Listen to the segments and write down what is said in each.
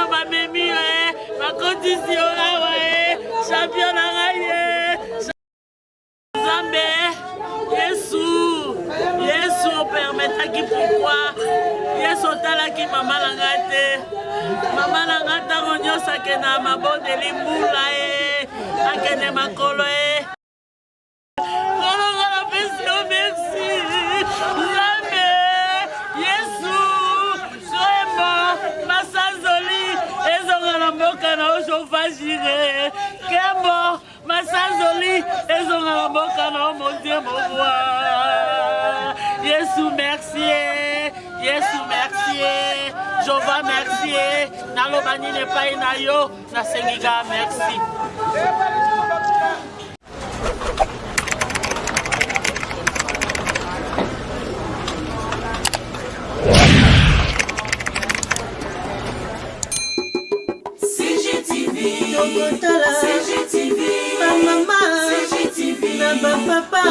na mamemi ma condition champion na ngai Zambe Yesu permetaki pourquoi Yesu talaki mama langate mama langata ronyosa ke na mabonde limbula akene makolo merci Zambe Yesu soema masazoli ezonga na mboka na ochauffagire kembo masazoli ezonga na mboka na mon Dieu mon roi Yesu merci Jova merci nalobani ne pai na yo na sengiga merci CGTV, ma maman, CGTV, ma papa.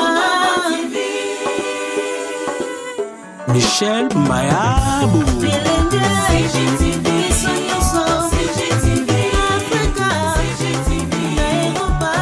Michel Mayabou. CGTV, CGTV, Africa, CGTV, Europa.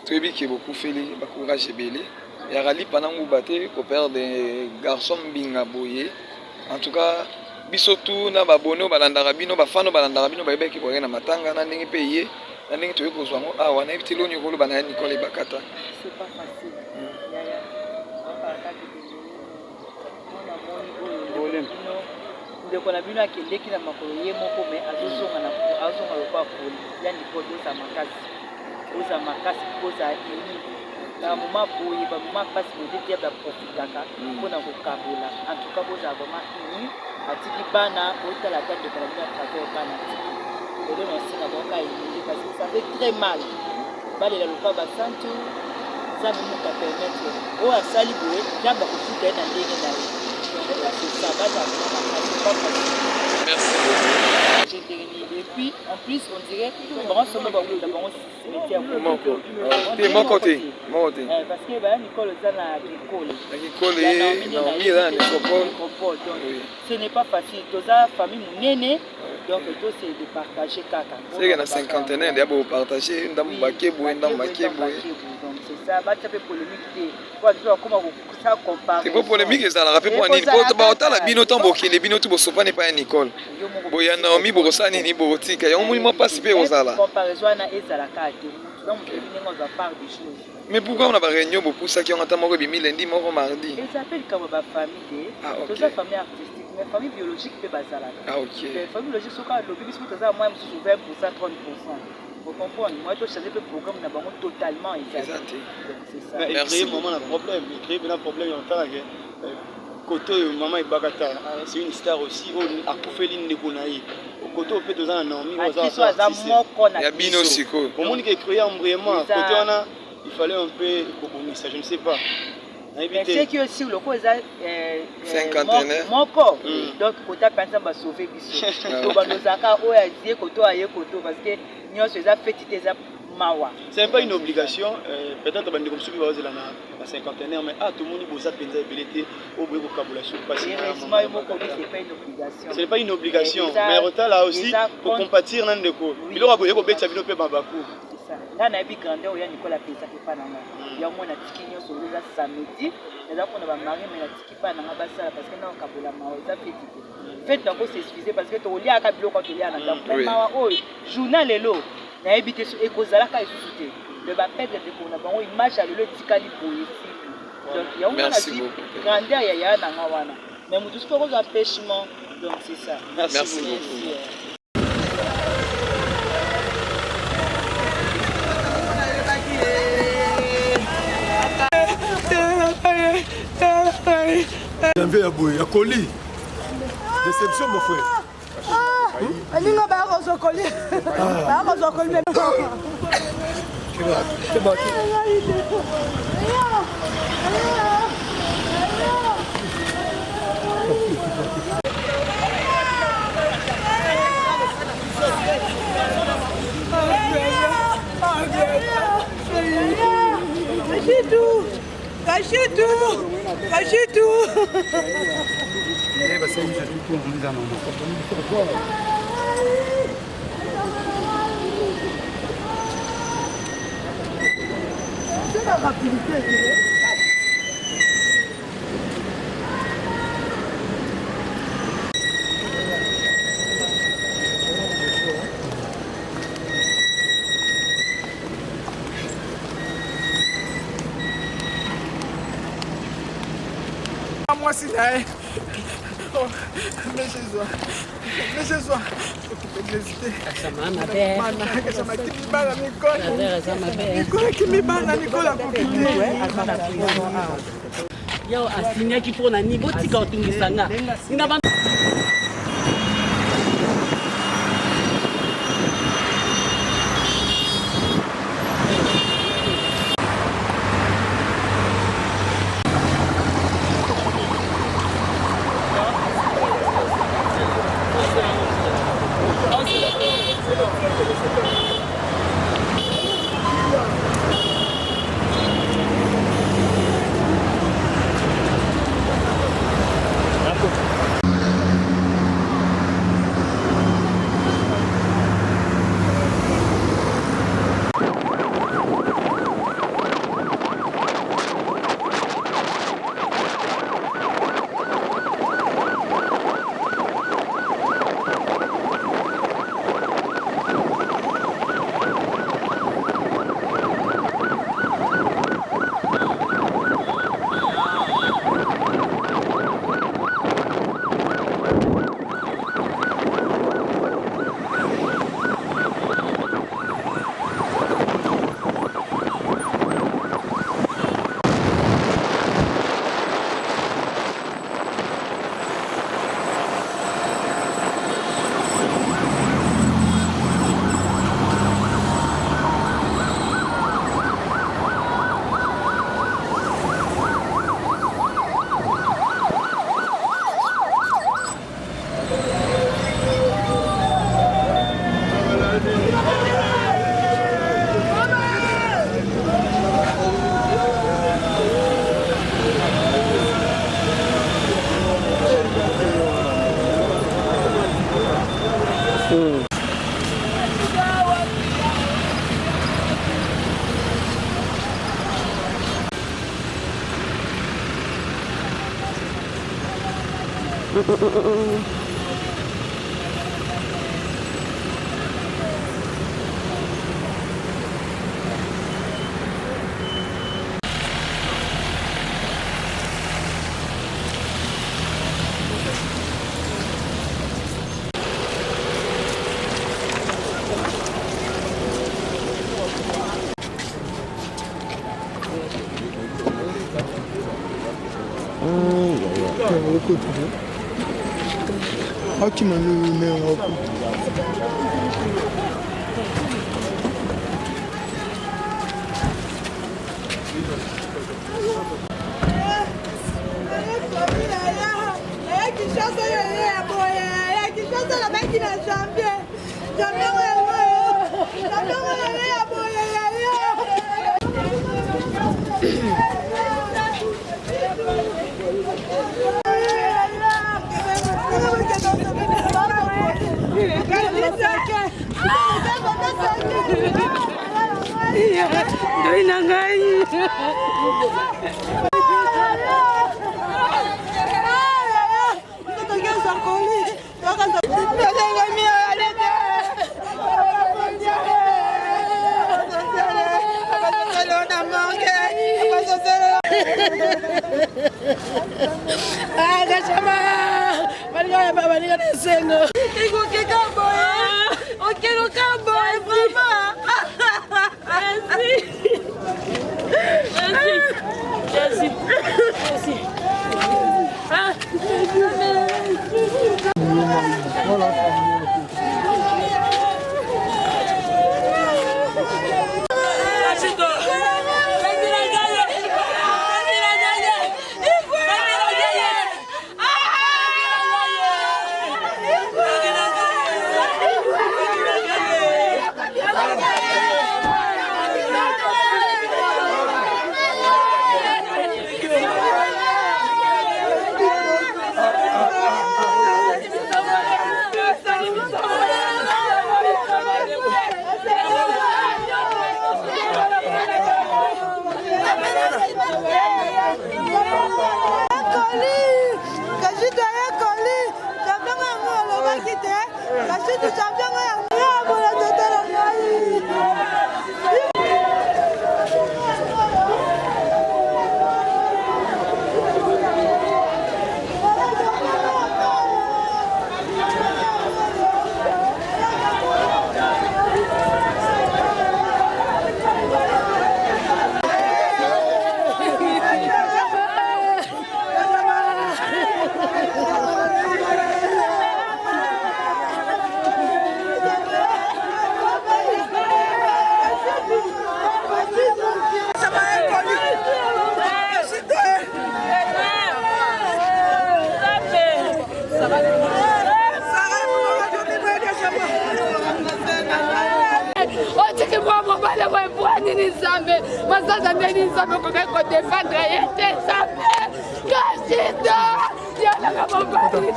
Trebi qui est beaucoup fait les courage et belé. Et à Rali pendant que vous pour perdre des garçons binga boyé. En tout cas, bisotu na babono balandarabino bafano balandarabino baibé qui pourrait na matanga na ndenge payé. Na ndenge tu ko zwango ah wana éviter l'onyo ko bana Nicole Bakata. C'est pas facile. ndeko na bino akendeki na makolo ye moko me azozonga lokwa poli ya Nicole oza makasi koza ini na moma boye bamoma mpasi bodete ya baprofitaka mpona kokabola en tout cas kozala vraiment ini atiki bana otala ata ndeko na bino atravers bana atiki lelo na nsinga boka elingi parce que ça fait très mal balela lokwa basantu nzambe moto apermettre oyo asali boye nzambe akofuta ye na ndenge na ye. Merci. Et puis en plus on dirait mon côté. Parce que Nicole ce n'est pas facile. Toza famille munene donc tout c'est de partager kaka. C'est que na cinquantenaire d'abord partager ndambo bakebwe donc c'est ça ba taper polémique quoi tu comment ça comparer. C'est pas polémique ça la rappel pour nini ba otala bino tamboki les bino tout bosopa n'est pas Nicole. Boya Naomi borosani ni borotika ya omuli mo participer aux ala. Comparaison na ezala kate. Donc on va parler des choses. Mais pourquoi on a pas réunion beaucoup ça qui on attend moko bimi lundi moko mardi. Ils s'appellent comme ba famille. Toute la famille artistique mais famille biologique peut bazala. Ah OK. Mais famille biologique soka lobby biso toza moi musu 20% 30%. Vous comprenez? Moi je changer le programme na bango totalement exact. C'est ça. Mais créer moment un problème, créer un problème en tant que côté maman Ibakata, c'est une star aussi a coufé l'Indekonaï. Côté peut deux ans Naomi il y a Bino Siko. Pour moi qui créé embryonnement côté on a il fallait un peu compromisser, je ne sais pas. Mais c'est que aussi le cause cinquantenaire mon corps donc côté penser va sauver biso to ba nozaka o ya die côté aye côté parce que nyonso eza fetite eza mawa. C'est pas une obligation peut-être bande comme celui va oser la cinquantenaire mais tout le monde boza penza abilité au bout vocabulation parce que c'est pas une obligation mais retard là aussi pour compatir nan ndeko il aura boye ko betcha bino pe babaku là na bi grandeur ya Nicole pesa ke pa nanga ya mona tiki nyonso eza samedi eza pona ba mari mais na tiki pa nanga basala parce que na kabola mawa eza petite fête donc c'est suffisé parce que to lia ka biloko to lia na ndako mawa o journal lelo na ebité so ekozalaka isusu te le ba perdre de kona bango image à le tikali boye donc ya on a dit grandeur ya nanga wana mais mutu so ko za pêchement donc c'est ça. Merci beaucoup. Janvier Aboué, à Coli. Déception, mon frère. Cachez tout. C'est la rapidité. Moi si là, mais chez toi, Yo asinyaki mpona niveau tika otungisanga Qui m'a mis en repos. Voilà.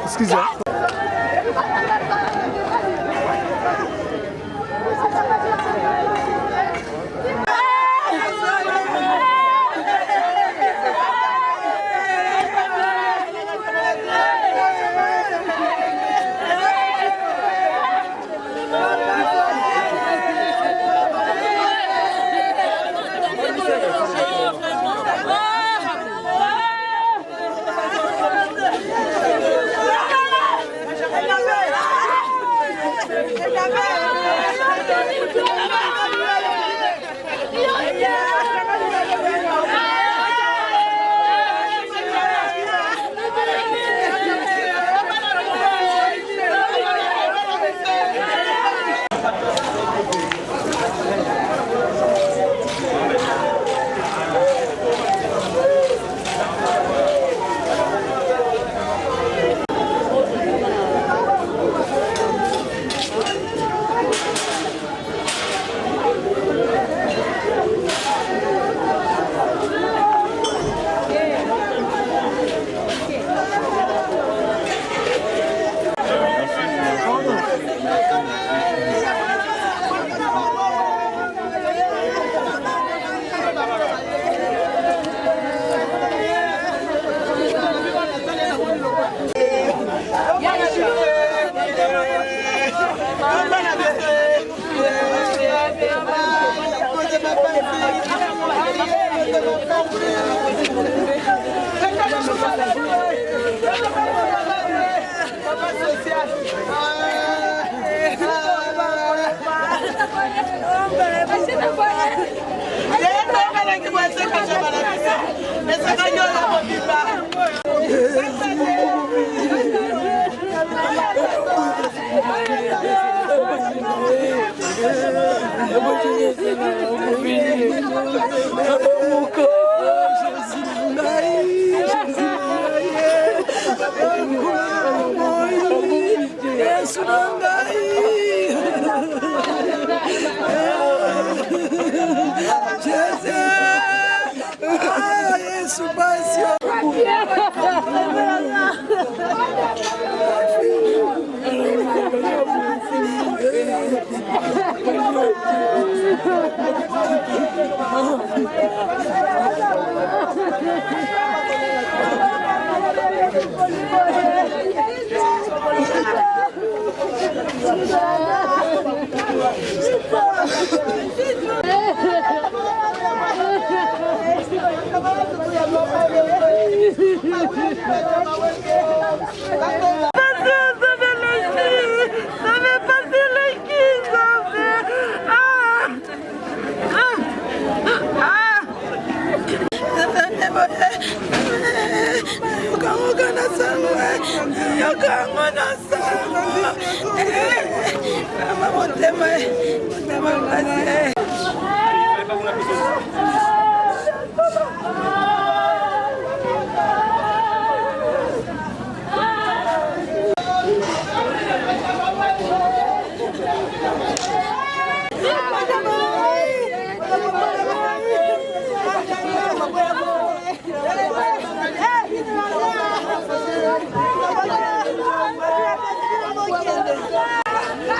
Excusez-moi.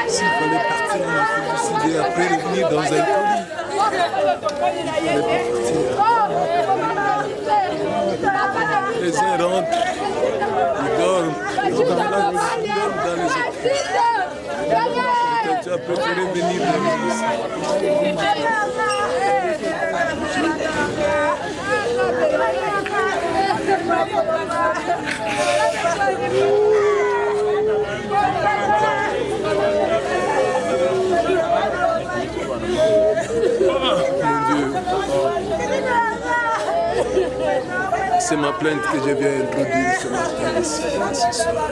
S'il fallait partir en Afrique du Sud et après revenir dans un colis, il fallait partir. Les uns rentrent, ils dorment, ils dorment dans les hôpitaux. Tu as préféré venir c'est ma plainte que je viens introduire ce matin ici, ce soir.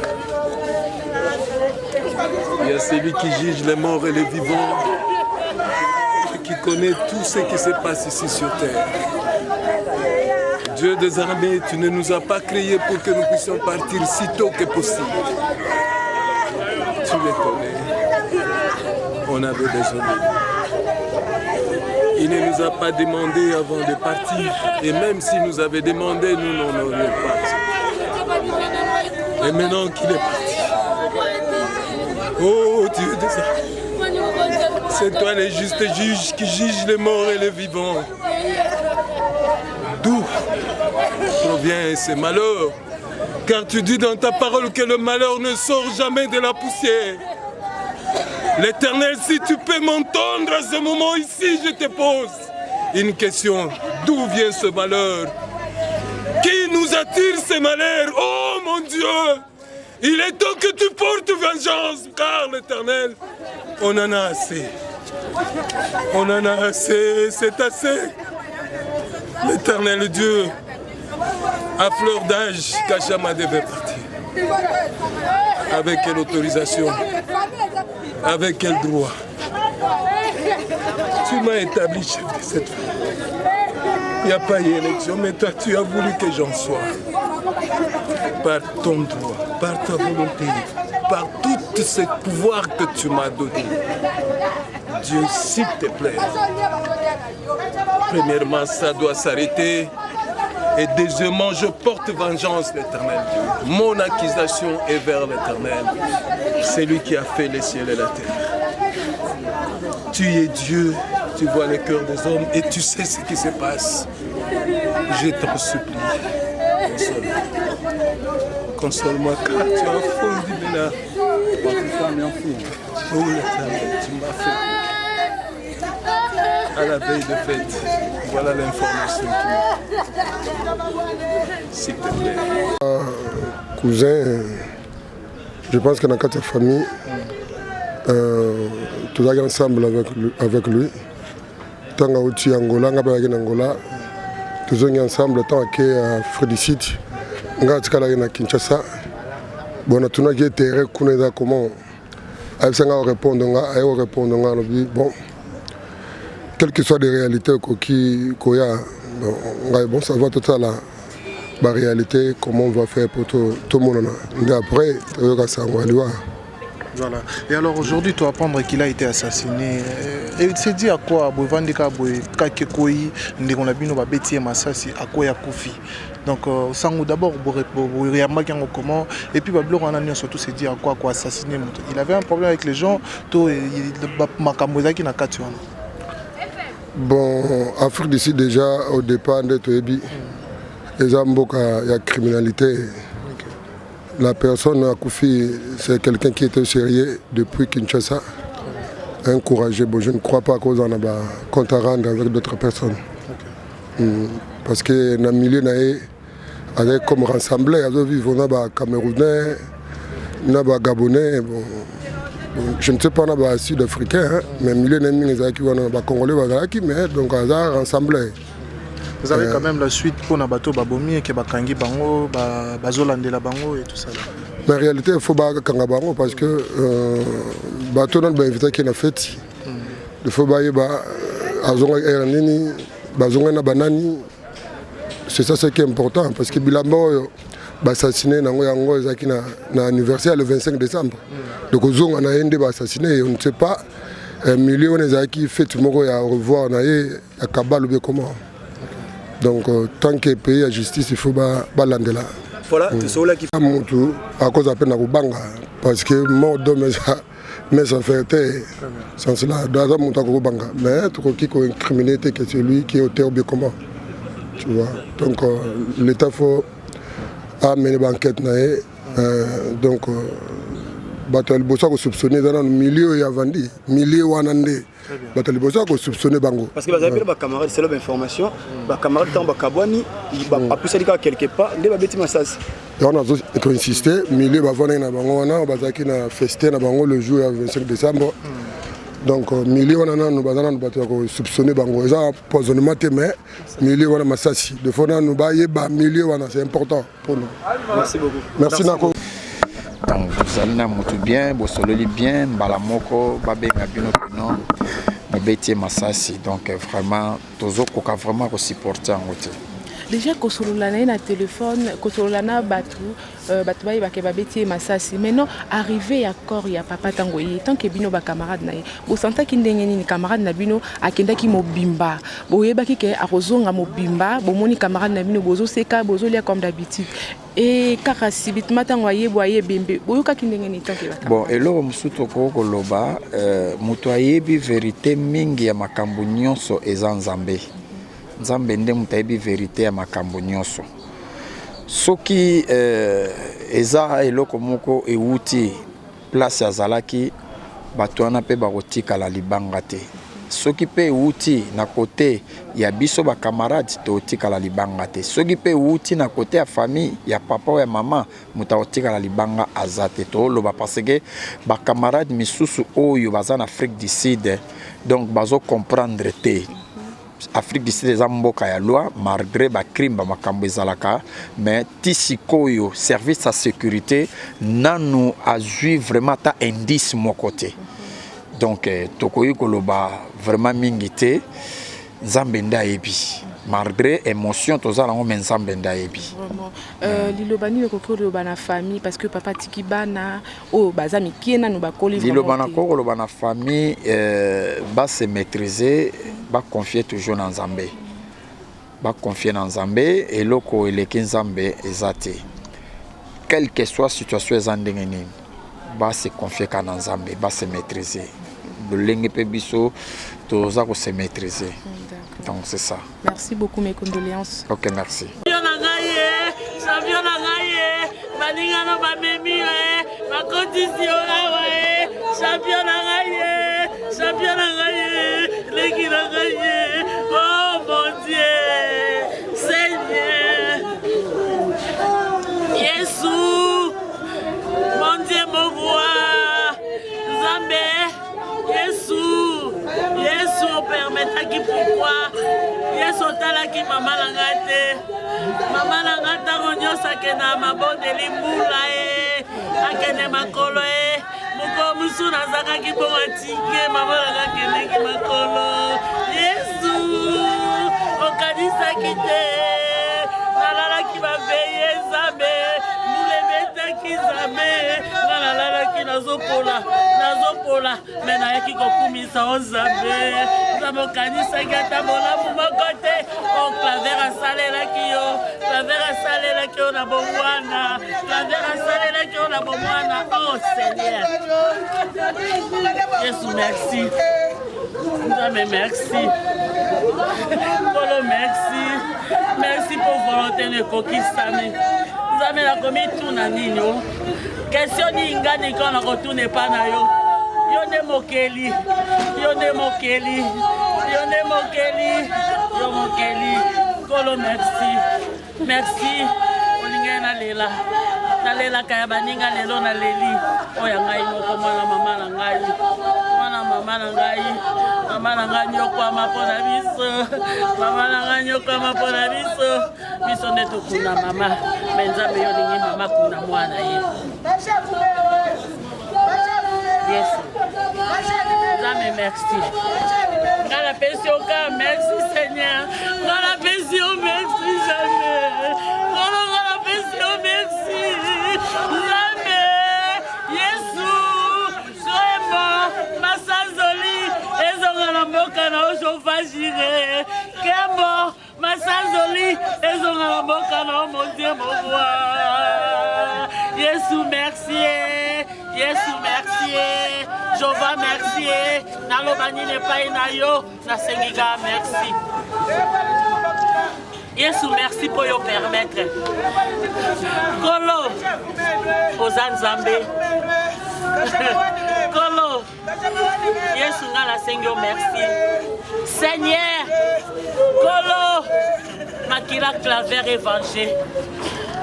Il y a celui qui juge les morts et les vivants, qui connaît tout ce qui se passe ici sur terre. Dieu des armées, tu ne nous as pas créés pour que nous puissions partir si tôt que possible. Tu les connais. On avait besoin de lui. Il ne nous a pas demandé avant de partir. Et même s'il nous avait demandé, nous n'en aurions pas. Et maintenant qu'il est parti. Oh Dieu des armées. C'est toi le juste juge qui juge les morts et les vivants. D'où provient ce malheur? Car tu dis dans ta parole que le malheur ne sort jamais de la poussière. L'Éternel, si tu peux m'entendre à ce moment ici, je te pose une question. D'où vient ce malheur? Qui nous attire ce malheur? Oh mon Dieu! Il est temps que tu portes vengeance, car l'Éternel, on en a assez. On en a assez, c'est assez. L'Éternel Dieu, à fleur d'âge, Kachama devait partir. Avec quelle autorisation? Avec quel droit? Tu m'as établi chef de cette famille. Il n'y a pas eu élection, mais toi tu as voulu que j'en sois. Par ton droit, par ta volonté, par tous ces pouvoirs que tu m'as donnés. Dieu, s'il te plaît. Premièrement, ça doit s'arrêter. Et deuxièmement, je porte vengeance, l'Éternel Dieu. Mon accusation est vers l'Éternel. C'est lui qui a fait les cieux et la terre. Tu es Dieu, tu vois les cœurs des hommes et tu sais ce qui se passe. Je t'en supplie, console-moi. Console-moi car tu as fondu maintenant. Oh l'Éternel, tu m'as fait. À la veille de fête, voilà l'information qui m'a. S'il te plaît. Cousin, je pense que dans notre famille, tout est ensemble avec lui. Tant que tu es Angola, Angola, tout est ensemble tant que Frédicite, on a Kinshasa. Bon, tout le monde terrain, comment elle s'en répondre, bon, quelles que soient les réalités qu'il y a, bon, ça va tout à la réalité, comment on va faire pour tout le monde. Et après, ça va aller voir. Voilà. Et alors aujourd'hui, tu vas apprendre qu'il a été assassiné. Et tu sais dit à quoi Bovandika Kakekoi, Ndegonabino Babeti Massassi, à quoi Yakoufi. Donc, Sangou d'abord, comment. Et puis, Bablo Rananion surtout s'est dit à quoi assassiner. Il avait un problème avec les gens, bon, Afrique d'ici déjà, au départ, les Amboka, il y a criminalité. La personne à Koufi, c'est quelqu'un qui était sérieux depuis Kinshasa. Encouragé, bon, je ne crois pas qu'on en a compte à rendre avec d'autres personnes. Parce que dans le milieu, on a comme rassemblé, on a vu Camerounais, on a Gabonais, bon, je ne sais pas, on a Sud-Africain, mais le milieu, on a Congolais, mais donc on a rassemblé. Vous avez quand même la suite pour les bateaux Babomi et Bakangi Bango, Bazolandela Bango et tout ça. Mais en réalité, il faut Bakanga Bango parce que les bateaux n'ont pas invité qui n'a fait. Il faut c'est ça qui est important parce que Bilambo a assassiné l'anniversaire le 25 décembre. Donc on a assassiné, on ne sait pas. Millions qui fait à revoir à Kabal ou comment. Donc, tant que le pays a justice, il faut balancer là. Voilà, c'est ça qui à cause de la Banga. Parce que mon domaine, mais ça fait sans cela, dans un montant de Banga. Mais tout qui est incriminé, c'est celui qui est auteur de comment. Tu vois. Donc, l'État faut amener l'enquête. Donc, bato ya liboso akosoupçonne eza nano milieu ya vandi milieu wana nde bato ya liboso akosoupçonne bango parce que bazali mpe bacamarade selo bainformation bacamarade ntango bakabwani apusali kaka quelque part nde babeti masasi yango nazo koinsiste milieu bavandaki na bango wana bazalaki na festin na bango le jour ya 25 décembre donc milieu wana nanu baza nanu bato ya kosoupçonne bango eza empoisonnement te mais milieu wana masasi de fois nanu bayeba milieu wana c'est important pour nous. Merci beaucoup. Merci Nako. Donc vous allez na mutu bien, vous sololi bien, balamoko, babenga bino kono, mobeti masasi. Donc vraiment, tozo koka vraiment ko supporter en route. Déjà kosololana na téléphone, kosololana batu bayi bakebabeti masasi. Maintenant arrivé à corps ya papa tango yi tant que bino ba camarade na ye. Bo santa ki ndenge ni camarade na bino akenda ki mobimba. Bo yebaki ke akozonga mobimba, bo moni camarade na bino bozo seka bozo lia comme d'habitude. Et kaka sibit matango ye boye bembe. Bo yoka ki ndenge ni tant que ba camarade. Bon, elo musuto ko koloba mutu ayebi vérité mingi ya makambo nyonso eza nzambe. Nzambe nde mutayebi vérité ya makambo nyonso soki eza eloko moko ewuti place azalaki bato wana mpe bakotikala libanga te soki mpe ewuti na kote ya biso bakamarade totikala libanga te soki mpe ewuti na kote ya famille ya papa ou ya mama moto akotikala libanga aza te toloba parce que bakamarade misusu oyo baza na Afrique du Sud donc bazo comprendre te Afrique du Sud eza mboka ya loi malgré ba crime ba makambo ezalaka mais tisikoyo service à sécurité nanu azui vraiment ta indice mon côté donc tokoyi koloba vraiment mingité nzambe nda yebi malgré émotion tozala ngo nzambe nda yebi vraiment lilobani le kokolo bana famille parce que papa tikibana o bazami kiena no bakoli lilobana kokolo bana famille ba se maîtriser ba confier toujours dans Nzambe ba confier dans Nzambe et loko eleki Nzambe ezate quelle que soit situation ezandenge nini ba se confier ka dans Nzambe ba se maîtriser bolenge pe biso toza ko se maîtriser donc c'est ça. Merci beaucoup mes condoléances. OK, merci. Champion na ngaye baninga no ba memi ba condition awe champion na ngaye leki na ngaye oh mon Dieu Seigneur Yesu mon Dieu mon roi Nzambe Yesu permetaki pourquoi Yesu talaki mama na ngate mama na ngata nyonso akena mabondeli mbula akene makolo moko musu nazakaki bongo tike mama na ngakendeki makolo Yesu okanisaki te nalalaki baveye Nzambe mulebetaki Nzambe nalalaki nazopola me nayaki kokumisa o Nzambe Nzambe okanisaki ata bolamu moko te o claver asalelaki yo na bomwana oh Seigneur Yesu merci Nzambe merci Polo merci pour volonté nekokisami Nzambe nakomi tuna nini question ningani kona kotune pa na yo nde mokeli Kolo merci olinga na lela kaya baninga lelo na leli oya ngai moko mwana mama na ngai mama na ngai nyokwama mpona biso nde tokuna mama me Nzambe yolingi mama kuna mwana ye yes Nzambe merci ngala pension ka merci Seigneur ngala pension merci jamais ngala pension merci Nzambe Yesu vraiment masanzoli ezonga na mboka na ojofagire kembo masanzoli ezonga na mboka na mon Dieu mon roi Yesu merci Jova merci nalobani nepai na yo nasengika merci Yesu merci pour yo permettre Kolo oza Nzambe Kolo, Yesu nga la Seigneur, merci. Seigneur, Kolo, makila claver évangile.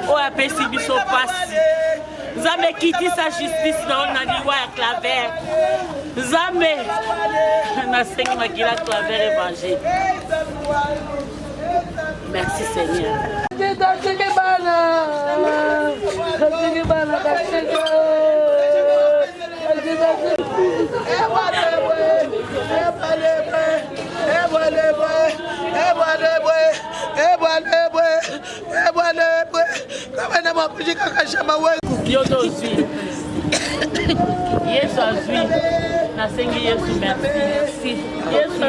O apesi biso pasi. Zame kiti sa justice na liwa ya claver. Zame na sengi makila claver évangile. Merci Seigneur. Yesu azwi nasengi Yesu merci Yesu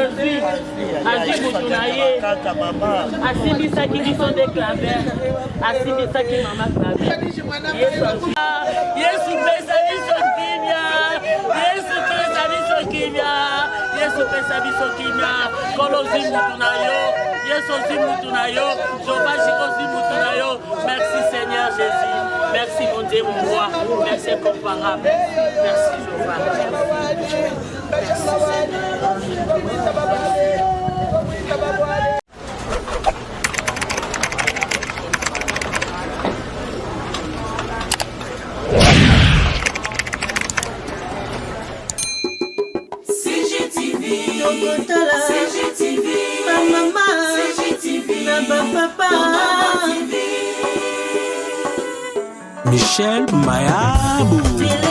azwi mutu na ye asimbisaki biso nde claver asimbisaki mama claver Yesu azwi Yesu pesa biso kimia Yesu pesa biso kimia Yesu pesa biso kimia kolo zi mutu na yo Yesu zi mutu na yo Jova Jiro zi mutu na yo merci Seigneur Jésus merci mon Dieu mon roi merci incomparable merci Jova merci CGTV, ma maman, ma papa. Michel Mayabou.